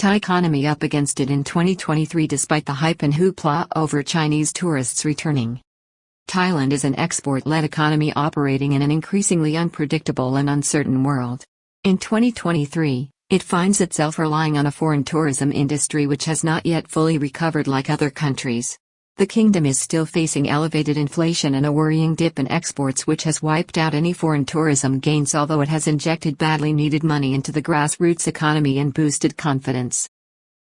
Thai economy up against it in 2023 despite the hype and hoopla over Chinese tourists returning. Thailand is an export-led economy operating in an increasingly unpredictable and uncertain world. In 2023, it finds itself relying on a foreign tourism industry which has not yet fully recovered like other countries. The kingdom is still facing elevated inflation and a worrying dip in exports which has wiped out any foreign tourism gains, although it has injected badly needed money into the grassroots economy and boosted confidence.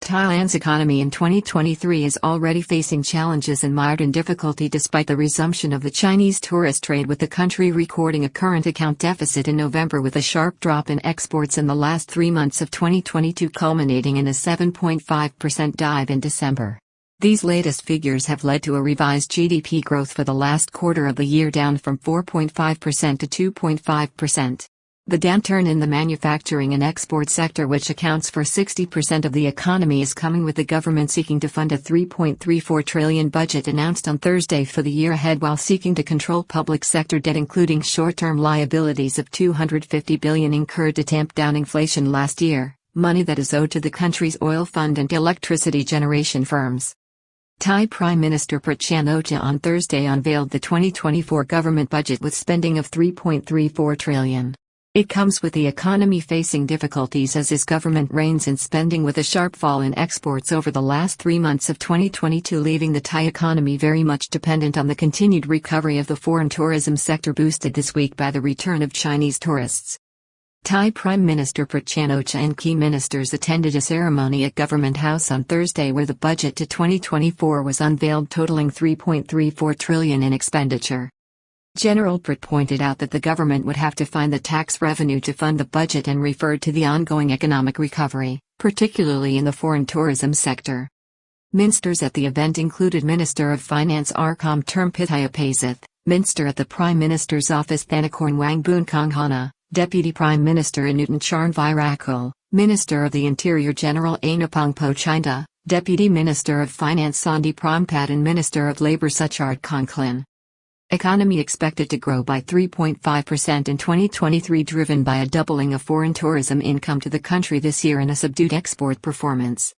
Thailand's economy in 2023 is already facing challenges and mired in difficulty despite the resumption of the Chinese tourist trade, with the country recording a current account deficit in November with a sharp drop in exports in the last 3 months of 2022 culminating in a 7.5% dive in December. These latest figures have led to a revised GDP growth for the last quarter of the year down from 4.5% to 2.5%. The downturn in the manufacturing and export sector, which accounts for 60% of the economy, is coming with the government seeking to fund a 3.34 trillion budget announced on Thursday for the year ahead, while seeking to control public sector debt, including short-term liabilities of 250 billion incurred to tamp down inflation last year, money that is owed to the country's oil fund and electricity generation firms. Thai Prime Minister Prayut Chan-o-cha on Thursday unveiled the 2024 government budget with spending of 3.34 trillion. It comes with the economy facing difficulties as his government reins in spending, with a sharp fall in exports over the last 3 months of 2022, leaving the Thai economy very much dependent on the continued recovery of the foreign tourism sector, boosted this week by the return of Chinese tourists. Thai Prime Minister Prayut Chan-o-cha and key ministers attended a ceremony at Government House on Thursday where the budget to 2024 was unveiled, totaling 3.34 trillion in expenditure. General Prayut pointed out that the government would have to find the tax revenue to fund the budget and referred to the ongoing economic recovery, particularly in the foreign tourism sector. Ministers at the event included Minister of Finance Arkham Termpithaya Pasith, Minister at the Prime Minister's Office Thanakorn Wangboon Konghana, Deputy Prime Minister Anutin Charnvirakul, Minister of the Interior General Anapongpo Chinda, Deputy Minister of Finance Sandi Prompat and Minister of Labour Suchard Konklin. Economy expected to grow by 3.5% in 2023, driven by a doubling of foreign tourism income to the country this year and a subdued export performance.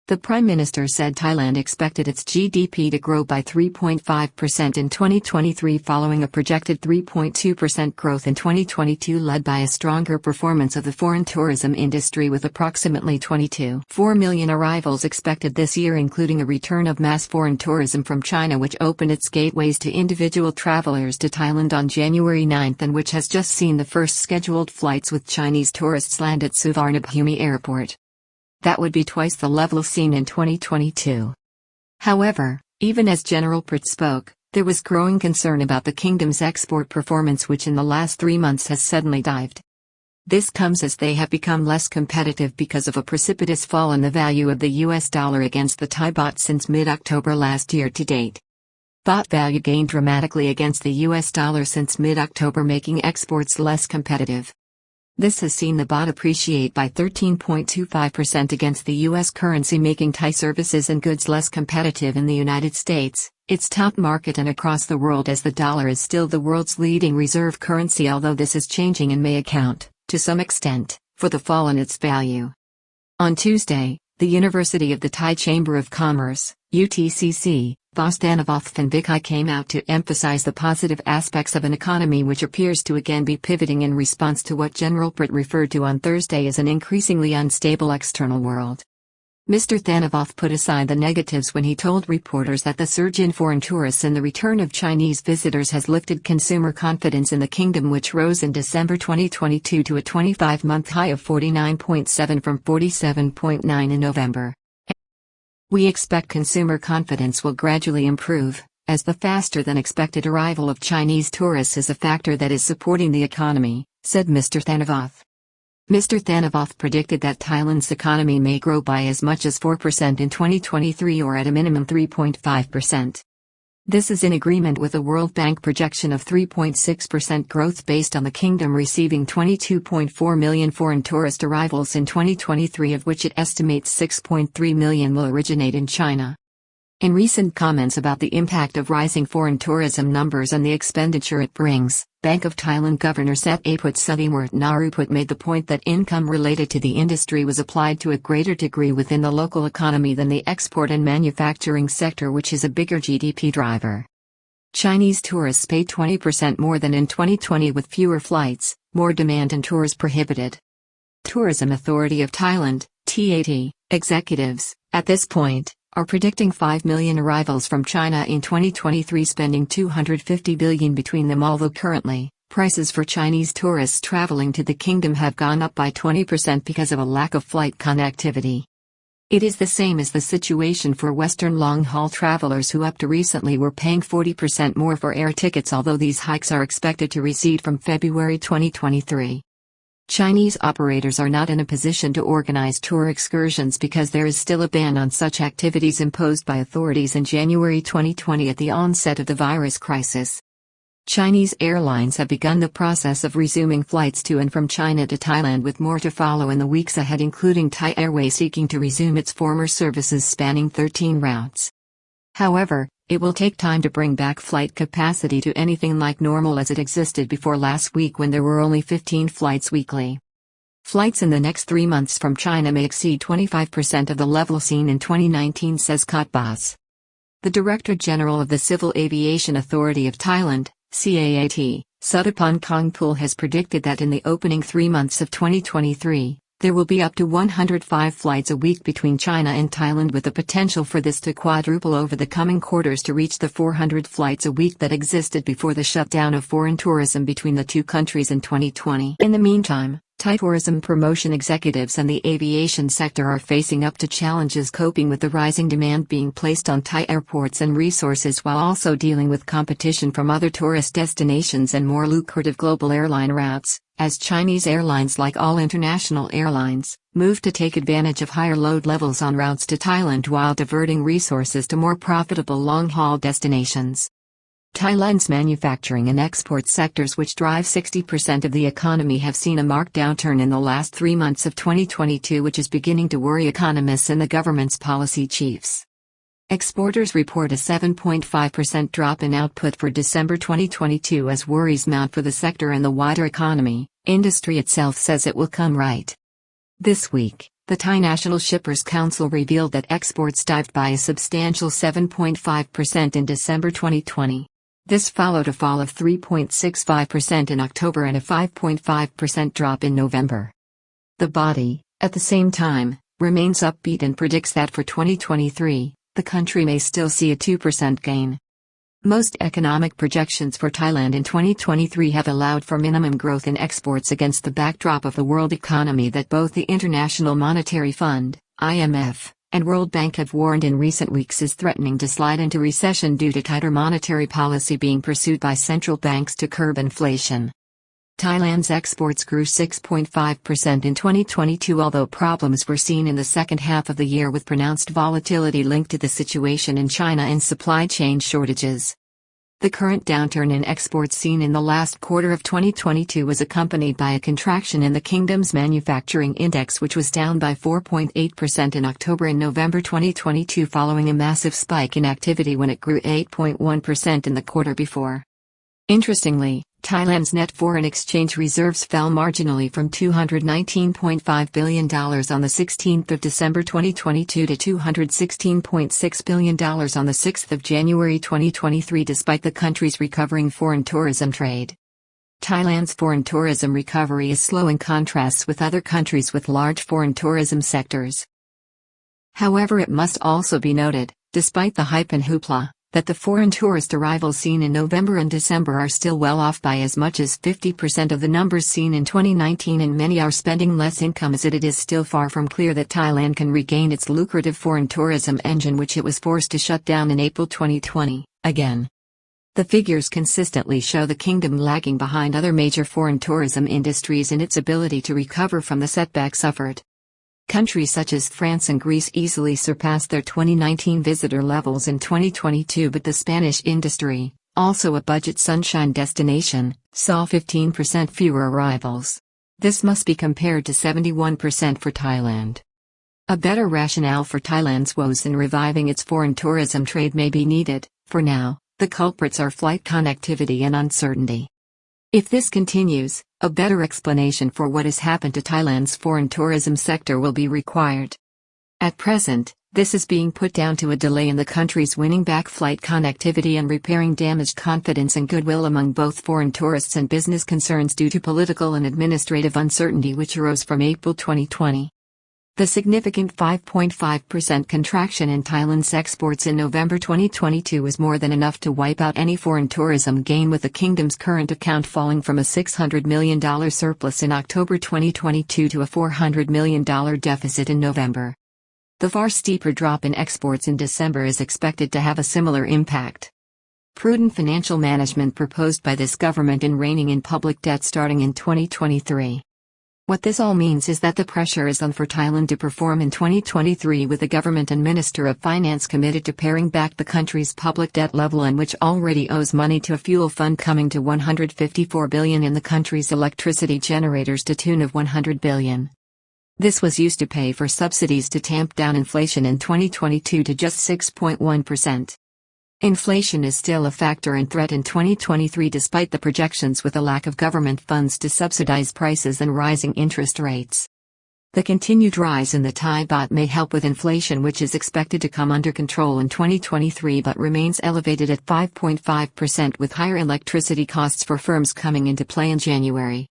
The Prime Minister said Thailand expected its GDP to grow by 3.5% in 2023 following a projected 3.2% growth in 2022, led by a stronger performance of the foreign tourism industry, with approximately 22.4 million arrivals expected this year, including a return of mass foreign tourism from China, which opened its gateways to individual travelers to Thailand on January 9 and which has just seen the first scheduled flights with Chinese tourists land at Suvarnabhumi Airport. That would be twice the level seen in 2022. However, even as General Prayut spoke, there was growing concern about the kingdom's export performance, which in the last 3 months has suddenly dived. This comes as they have become less competitive because of a precipitous fall in the value of the US dollar against the Thai baht since mid-October last year to date. Baht value gained dramatically against the US dollar since mid-October, making exports less competitive. This has seen the baht appreciate by 13.25% against the U.S. currency, making Thai services and goods less competitive in the United States, its top market, and across the world, as the dollar is still the world's leading reserve currency, although this is changing and may account, to some extent, for the fall in its value. On Tuesday, the University of the Thai Chamber of Commerce, UTCC, boss Thanavath Phanvichai came out to emphasize the positive aspects of an economy which appears to again be pivoting in response to what General Prayut referred to on Thursday as an increasingly unstable external world. Mr. Thanavath put aside the negatives when he told reporters that the surge in foreign tourists and the return of Chinese visitors has lifted consumer confidence in the kingdom, which rose in December 2022 to a 25-month high of 49.7 from 47.9 in November. We expect consumer confidence will gradually improve, as the faster-than-expected arrival of Chinese tourists is a factor that is supporting the economy, said Mr. Thanavath. Mr. Thanavath predicted that Thailand's economy may grow by as much as 4% in 2023, or at a minimum 3.5%. This is in agreement with the World Bank projection of 3.6% growth based on the kingdom receiving 22.4 million foreign tourist arrivals in 2023, of which it estimates 6.3 million will originate in China. In recent comments about the impact of rising foreign tourism numbers and the expenditure it brings, Bank of Thailand Governor Setaput Sudimurtnaruput made the point that income related to the industry was applied to a greater degree within the local economy than the export and manufacturing sector, which is a bigger GDP driver. Chinese tourists paid 20% more than in 2020 with fewer flights, more demand and tours prohibited. Tourism Authority of Thailand, TAT, executives, at this point, are predicting 5 million arrivals from China in 2023, spending 250 billion between them, although currently, prices for Chinese tourists traveling to the kingdom have gone up by 20% because of a lack of flight connectivity. It is the same as the situation for Western long-haul travelers who up to recently were paying 40% more for air tickets, although these hikes are expected to recede from February 2023. Chinese operators are not in a position to organize tour excursions because there is still a ban on such activities imposed by authorities in January 2020 at the onset of the virus crisis. Chinese airlines have begun the process of resuming flights to and from China to Thailand, with more to follow in the weeks ahead, including Thai Airways seeking to resume its former services spanning 13 routes. However, it will take time to bring back flight capacity to anything like normal as it existed before last week, when there were only 15 flights weekly. Flights in the next 3 months from China may exceed 25% of the level seen in 2019, says Kotbas. The Director General of the Civil Aviation Authority of Thailand, CAAT, Suttapon Kongpul, has predicted that in the opening 3 months of 2023, there will be up to 105 flights a week between China and Thailand, with the potential for this to quadruple over the coming quarters to reach the 400 flights a week that existed before the shutdown of foreign tourism between the two countries in 2020. In the meantime, Thai tourism promotion executives and the aviation sector are facing up to challenges coping with the rising demand being placed on Thai airports and resources, while also dealing with competition from other tourist destinations and more lucrative global airline routes, as Chinese airlines, like all international airlines, move to take advantage of higher load levels on routes to Thailand while diverting resources to more profitable long-haul destinations. Thailand's manufacturing and export sectors, which drive 60% of the economy, have seen a marked downturn in the last 3 months of 2022, which is beginning to worry economists and the government's policy chiefs. Exporters report a 7.5% drop in output for December 2022 as worries mount for the sector and the wider economy. Industry itself says it will come right. This week, the Thai National Shippers Council revealed that exports dived by a substantial 7.5% in December 2020. This followed a fall of 3.65% in October and a 5.5% drop in November. The body, at the same time, remains upbeat and predicts that for 2023, the country may still see a 2% gain. Most economic projections for Thailand in 2023 have allowed for minimum growth in exports against the backdrop of the world economy that both the International Monetary Fund, IMF, and World Bank have warned in recent weeks is threatening to slide into recession due to tighter monetary policy being pursued by central banks to curb inflation. Thailand's exports grew 6.5% in 2022, although problems were seen in the second half of the year with pronounced volatility linked to the situation in China and supply chain shortages. The current downturn in exports seen in the last quarter of 2022 was accompanied by a contraction in the kingdom's manufacturing index, which was down by 4.8% in October and November 2022, following a massive spike in activity when it grew 8.1% in the quarter before. Interestingly, Thailand's net foreign exchange reserves fell marginally from $219.5 billion on the 16th of December 2022 to $216.6 billion on the 6th of January 2023, despite the country's recovering foreign tourism trade. Thailand's foreign tourism recovery is slow in contrast with other countries with large foreign tourism sectors. However, it must also be noted, despite the hype and hoopla, that the foreign tourist arrivals seen in November and December are still well off by as much as 50% of the numbers seen in 2019, and many are spending less income as it is still far from clear that Thailand can regain its lucrative foreign tourism engine, which it was forced to shut down in April 2020, again. The figures consistently show the kingdom lagging behind other major foreign tourism industries in its ability to recover from the setback suffered. Countries such as France and Greece easily surpassed their 2019 visitor levels in 2022, but the Spanish industry, also a budget sunshine destination, saw 15% fewer arrivals. This must be compared to 71% for Thailand. A better rationale for Thailand's woes in reviving its foreign tourism trade may be needed. For now, the culprits are flight connectivity and uncertainty. If this continues, a better explanation for what has happened to Thailand's foreign tourism sector will be required. At present, this is being put down to a delay in the country's winning back flight connectivity and repairing damaged confidence and goodwill among both foreign tourists and business concerns due to political and administrative uncertainty which arose from April 2020. The significant 5.5% contraction in Thailand's exports in November 2022 was more than enough to wipe out any foreign tourism gain, with the kingdom's current account falling from a $600 million surplus in October 2022 to a $400 million deficit in November. The far steeper drop in exports in December is expected to have a similar impact. Prudent financial management proposed by this government in reining in public debt starting in 2023. What this all means is that the pressure is on for Thailand to perform in 2023, with the government and Minister of Finance committed to paring back the country's public debt level, and which already owes money to a fuel fund coming to $154 billion in the country's electricity generators to tune of $100 billion. This was used to pay for subsidies to tamp down inflation in 2022 to just 6.1%. Inflation is still a factor and threat in 2023 despite the projections, with a lack of government funds to subsidize prices and rising interest rates. The continued rise in the Thai baht may help with inflation, which is expected to come under control in 2023 but remains elevated at 5.5%, with higher electricity costs for firms coming into play in January.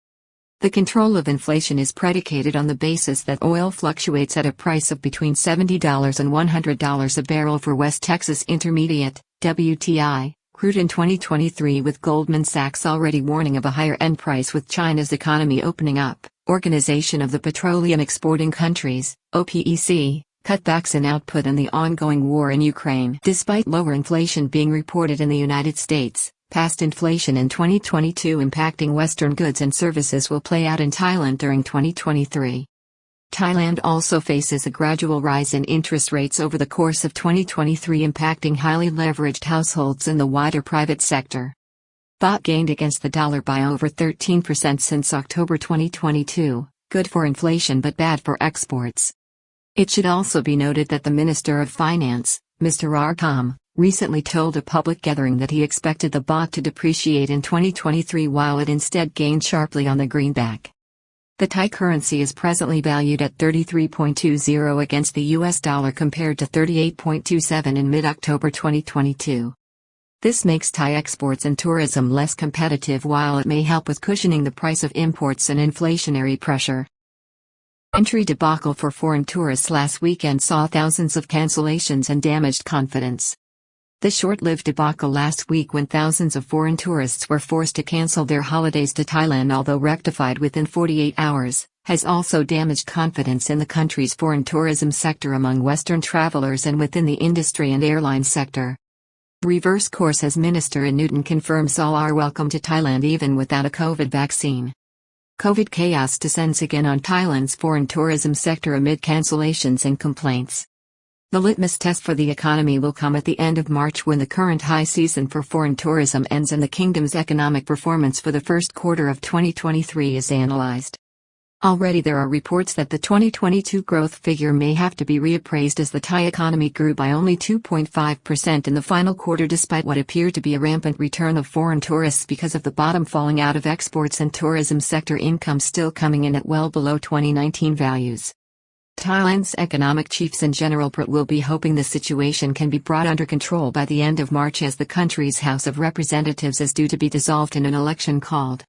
The control of inflation is predicated on the basis that oil fluctuates at a price of between $70 and $100 a barrel for West Texas Intermediate (WTI) crude in 2023, with Goldman Sachs already warning of a higher end price with China's economy opening up. Organization of the Petroleum Exporting Countries (OPEC), cutbacks in output and the ongoing war in Ukraine. Despite lower inflation being reported in the United States, past inflation in 2022 impacting Western goods and services will play out in Thailand during 2023. Thailand also faces a gradual rise in interest rates over the course of 2023, impacting highly leveraged households in the wider private sector. Baht gained against the dollar by over 13% since October 2022, good for inflation but bad for exports. It should also be noted that the Minister of Finance, Mr. Arkham, recently told a public gathering that he expected the baht to depreciate in 2023, while it instead gained sharply on the greenback. The Thai currency is presently valued at 33.20 against the US dollar compared to 38.27 in mid-October 2022. This makes Thai exports and tourism less competitive, while it may help with cushioning the price of imports and inflationary pressure. Entry debacle for foreign tourists last weekend saw thousands of cancellations and damaged confidence. The short-lived debacle last week, when thousands of foreign tourists were forced to cancel their holidays to Thailand, although rectified within 48 hours, has also damaged confidence in the country's foreign tourism sector among Western travelers and within the industry and airline sector. Reverse course, as Minister Newton confirms all are welcome to Thailand even without a COVID vaccine. COVID chaos descends again on Thailand's foreign tourism sector amid cancellations and complaints. The litmus test for the economy will come at the end of March, when the current high season for foreign tourism ends and the kingdom's economic performance for the first quarter of 2023 is analyzed. Already there are reports that the 2022 growth figure may have to be reappraised, as the Thai economy grew by only 2.5% in the final quarter despite what appeared to be a rampant return of foreign tourists because of the bottom falling out of exports and tourism sector income still coming in at well below 2019 values. Thailand's economic chiefs and General Prat will be hoping the situation can be brought under control by the end of March, as the country's House of Representatives is due to be dissolved in an election called